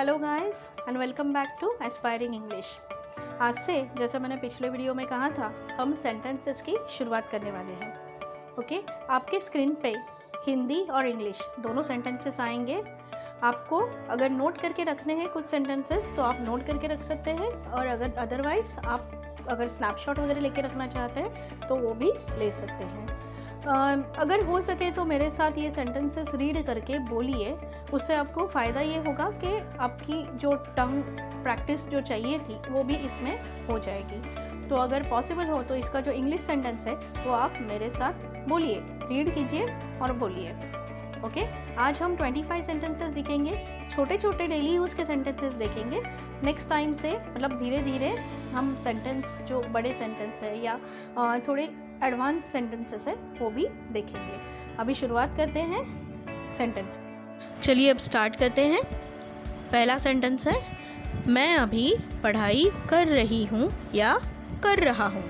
Hello guys and welcome back to aspiring English. आज से जैसे मैंने पिछले वीडियो में कहा था, हम सेंटेंसेस की शुरुआत करने वाले हैं। ओके, आपके स्क्रीन पे हिंदी और इंग्लिश दोनों सेंटेंसेस आएंगे। आपको अगर नोट करके रखने हैं कुछ सेंटेंसेस तो आप नोट करके रख सकते हैं, और अगर अदरवाइज़ आप अगर स्नैपशॉट वगैरह लेके रखना चाहते हैं तो वो भी ले सकते हैं। अगर हो सके तो मेरे साथ ये सेंटेंसेस रीड करके बोलिए, उससे आपको फ़ायदा ये होगा कि आपकी जो टंग प्रैक्टिस जो चाहिए थी वो भी इसमें हो जाएगी। तो अगर पॉसिबल हो तो इसका जो इंग्लिश सेंटेंस है वो आप मेरे साथ बोलिए, रीड कीजिए और बोलिए। ओके, आज हम 25 सेंटेंसेस दिखेंगे, छोटे छोटे डेली यूज़ के सेंटेंसेस देखेंगे। नेक्स्ट टाइम से मतलब धीरे धीरे हम सेंटेंस जो बड़े सेंटेंस है या थोड़े एडवांस सेंटेंसेस है वो भी देखेंगे। अभी शुरुआत करते हैं सेंटेंस। चलिए अब स्टार्ट करते हैं। पहला सेंटेंस है, मैं अभी पढ़ाई कर रही हूँ या कर रहा हूँ।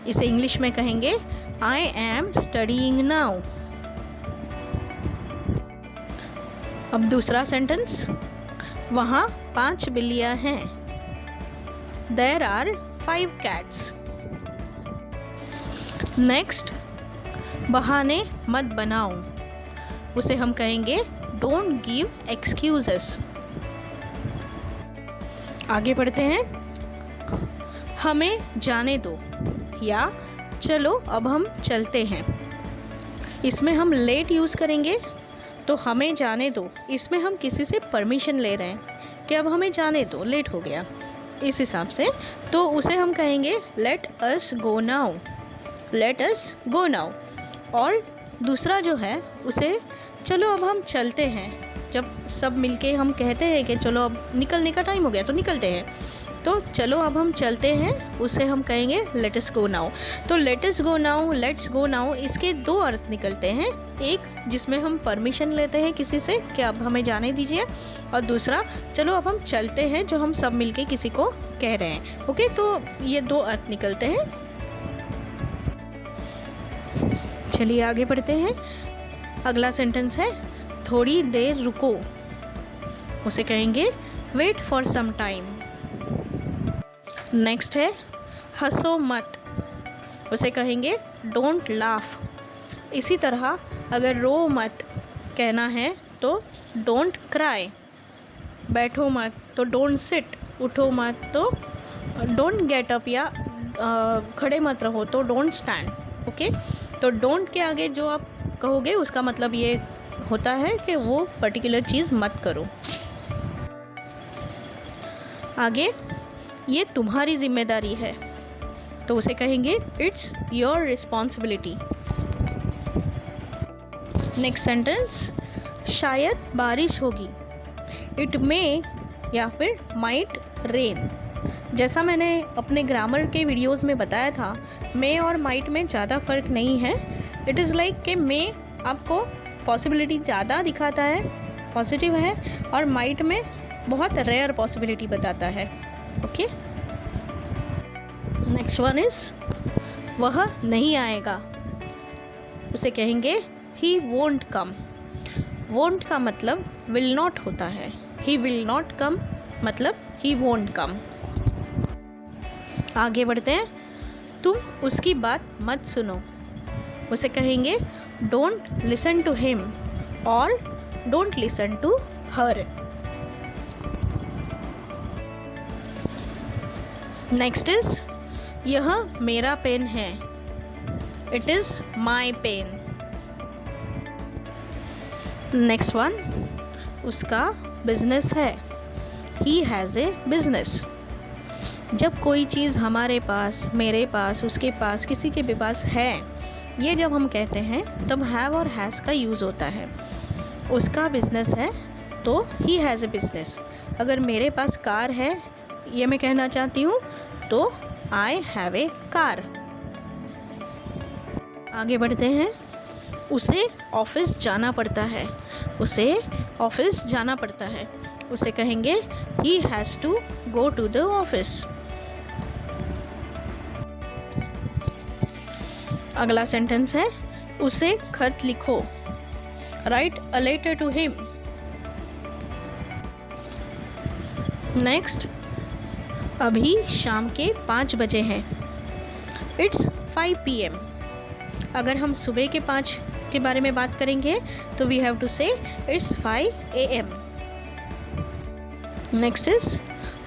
इसे इंग्लिश में कहेंगे आई एम स्टडीइंग नाउ। अब दूसरा सेंटेंस, वहाँ 5 बिल्लियाँ हैं। There are 5 cats. नेक्स्ट, बहाने मत बनाओ। उसे हम कहेंगे डोंट गिव एक्सक्यूजेस। आगे बढ़ते हैं, हमें जाने दो या चलो अब हम चलते हैं। इसमें हम लेट यूज़ करेंगे। तो हमें जाने दो, इसमें हम किसी से परमिशन ले रहे हैं कि अब हमें जाने दो, लेट हो गया, इस हिसाब से। तो उसे हम कहेंगे let us go now, let us go now. और दूसरा जो है उसे चलो अब हम चलते हैं। जब सब मिलके हम कहते हैं कि चलो अब निकलने का टाइम हो गया तो निकलते हैं, तो चलो अब हम चलते हैं, उसे हम कहेंगे लेट अस गो नाउ। तो let us go now, let's go now, इसके दो अर्थ निकलते हैं। एक जिसमें हम परमिशन लेते हैं किसी से कि अब हमें जाने दीजिए, और दूसरा चलो अब हम चलते हैं, जो हम सब मिलके किसी को कह रहे हैं। ओके, तो ये दो अर्थ निकलते हैं। चलिए आगे बढ़ते हैं। अगला सेंटेंस है थोड़ी देर रुको। उसे कहेंगे wait for some time. Next है हंसो मत। उसे कहेंगे डोंट लाफ। इसी तरह अगर रो मत कहना है तो डोंट क्राई। बैठो मत तो डोंट सिट। उठो मत तो डोंट गेट अप, या खड़े मत रहो तो डोंट स्टैंड। ओके, तो डोंट के आगे जो आप कहोगे उसका मतलब ये होता है कि वो पर्टिकुलर चीज़ मत करो। आगे, ये तुम्हारी जिम्मेदारी है, तो उसे कहेंगे it's your responsibility. Next sentence, शायद बारिश होगी। इट मे या फिर माइट रेन। जैसा मैंने अपने ग्रामर के वीडियोस में बताया था, मे और माइट में ज़्यादा फ़र्क नहीं है। इट इज़ लाइक कि मे आपको पॉसिबिलिटी ज़्यादा दिखाता है, पॉजिटिव है, और माइट में बहुत रेयर पॉसिबिलिटी बताता है। ओके, नेक्स्ट वन इज वह नहीं आएगा। उसे कहेंगे ही वोंट कम। वोंट का मतलब विल नॉट होता है। ही विल नॉट कम मतलब ही वोंट कम। आगे बढ़ते हैं, तुम उसकी बात मत सुनो। उसे कहेंगे डोंट लिसन टू हिम और don't listen to her. Next is यह मेरा पेन है। It is my pen. Next one, उसका बिजनेस है। He has a business. जब कोई चीज़ हमारे पास, मेरे पास, उसके पास, किसी के भी पास है, ये जब हम कहते हैं तब हैव और हैज़ का यूज़ होता है। उसका बिजनेस है तो ही हैज़ ए बिजनेस। अगर मेरे पास कार है, ये मैं कहना चाहती हूँ, तो आई हैव ए कार। आगे बढ़ते हैं, उसे ऑफिस जाना पड़ता है। उसे ऑफिस जाना पड़ता है। उसे कहेंगे he has to go to the office. अगला सेंटेंस है उसे खत लिखो। Write a letter to him. Next, अभी शाम के 5 बजे हैं। It's 5 PM। अगर हम सुबह के 5 के बारे में बात करेंगे तो वी हैव टू से इट्स 5 AM। नेक्स्ट इज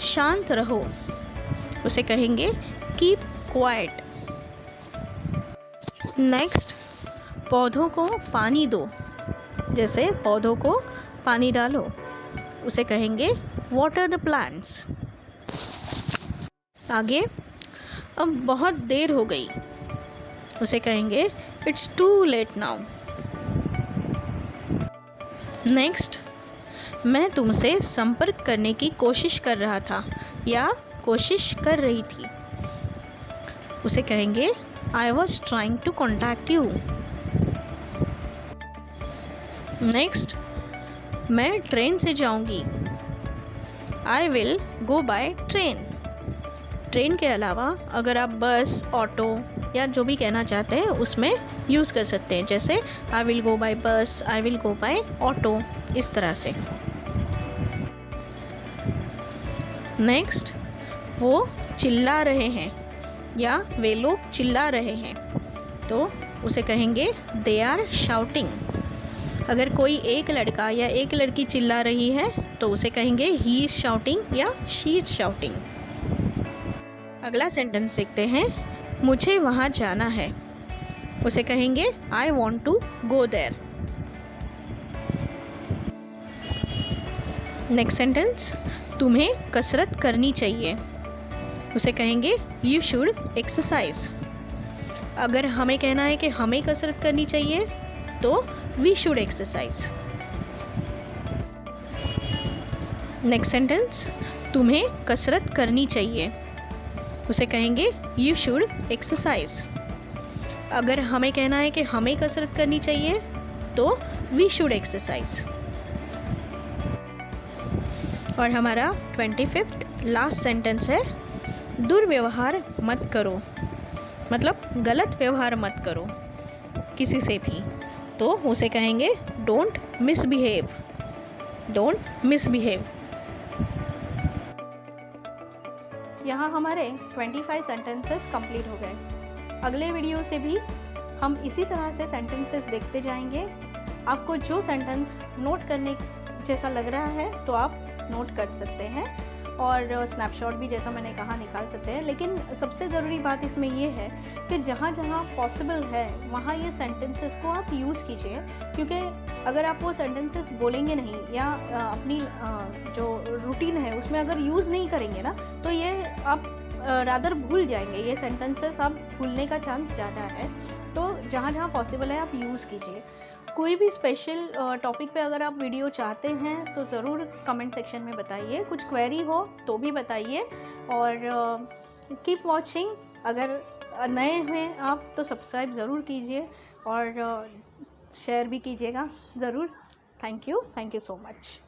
शांत रहो, उसे कहेंगे कीप क्वाइट। नेक्स्ट, पौधों को पानी दो, जैसे पौधों को पानी डालो, उसे कहेंगे वाटर द प्लांट्स। आगे, अब बहुत देर हो गई, उसे कहेंगे it's too late now. Next, मैं तुमसे संपर्क करने की कोशिश कर रहा था या कोशिश कर रही थी, उसे कहेंगे I was trying to contact you. Next, मैं ट्रेन से जाऊंगी, I will go by train. Train के अलावा अगर आप बस, ऑटो या जो भी कहना चाहते हैं उसमें यूज़ कर सकते हैं, जैसे आई will go by bus, I will go by auto, इस तरह से। नेक्स्ट, वो चिल्ला रहे हैं या वे लोग चिल्ला रहे हैं, तो उसे कहेंगे दे आर शाउटिंग। अगर कोई एक लड़का या एक लड़की चिल्ला रही है तो उसे कहेंगे ही इज़ शाउटिंग या शी इज़ शाउटिंग। अगला सेंटेंस देखते हैं, मुझे वहाँ जाना है, उसे कहेंगे I want to go there. Next sentence, तुम्हें कसरत करनी चाहिए, उसे कहेंगे यू शुड एक्सरसाइज। अगर हमें कहना है कि हमें कसरत करनी चाहिए तो we should exercise. Next sentence, तुम्हें कसरत करनी चाहिए, उसे कहेंगे यू शुड एक्सरसाइज। अगर हमें कहना है कि हमें कसरत करनी चाहिए तो वी शुड एक्सरसाइज। और हमारा 25th लास्ट सेंटेंस है, दुर्व्यवहार मत करो, मतलब गलत व्यवहार मत करो किसी से भी, तो उसे कहेंगे डोंट मिसबिहेव। Don't misbehave. यहाँ हमारे 25 सेंटेंसेस कंप्लीट हो गए। अगले वीडियो से भी हम इसी तरह से सेंटेंसेस देखते जाएंगे। आपको जो सेंटेंस नोट करने जैसा लग रहा है तो आप नोट कर सकते हैं, और स्नैपशॉट भी जैसा मैंने कहा निकाल सकते हैं। लेकिन सबसे ज़रूरी बात इसमें ये है कि जहाँ जहाँ पॉसिबल है वहाँ ये सेंटेंसेस को आप यूज़ कीजिए, क्योंकि अगर आप वो सेंटेंसेस बोलेंगे नहीं या अपनी जो रूटीन है उसमें अगर यूज़ नहीं करेंगे ना, तो ये आप रादर भूल जाएंगे। ये सेंटेंसेस आप भूलने का चांस ज़्यादा है। तो जहाँ जहाँ पॉसिबल है आप यूज़ कीजिए। कोई भी स्पेशल टॉपिक पे अगर आप वीडियो चाहते हैं तो ज़रूर कमेंट सेक्शन में बताइए। कुछ क्वेरी हो तो भी बताइए, और कीप वॉचिंग। अगर नए हैं आप तो सब्सक्राइब ज़रूर कीजिए और शेयर भी कीजिएगा ज़रूर। Thank you so much.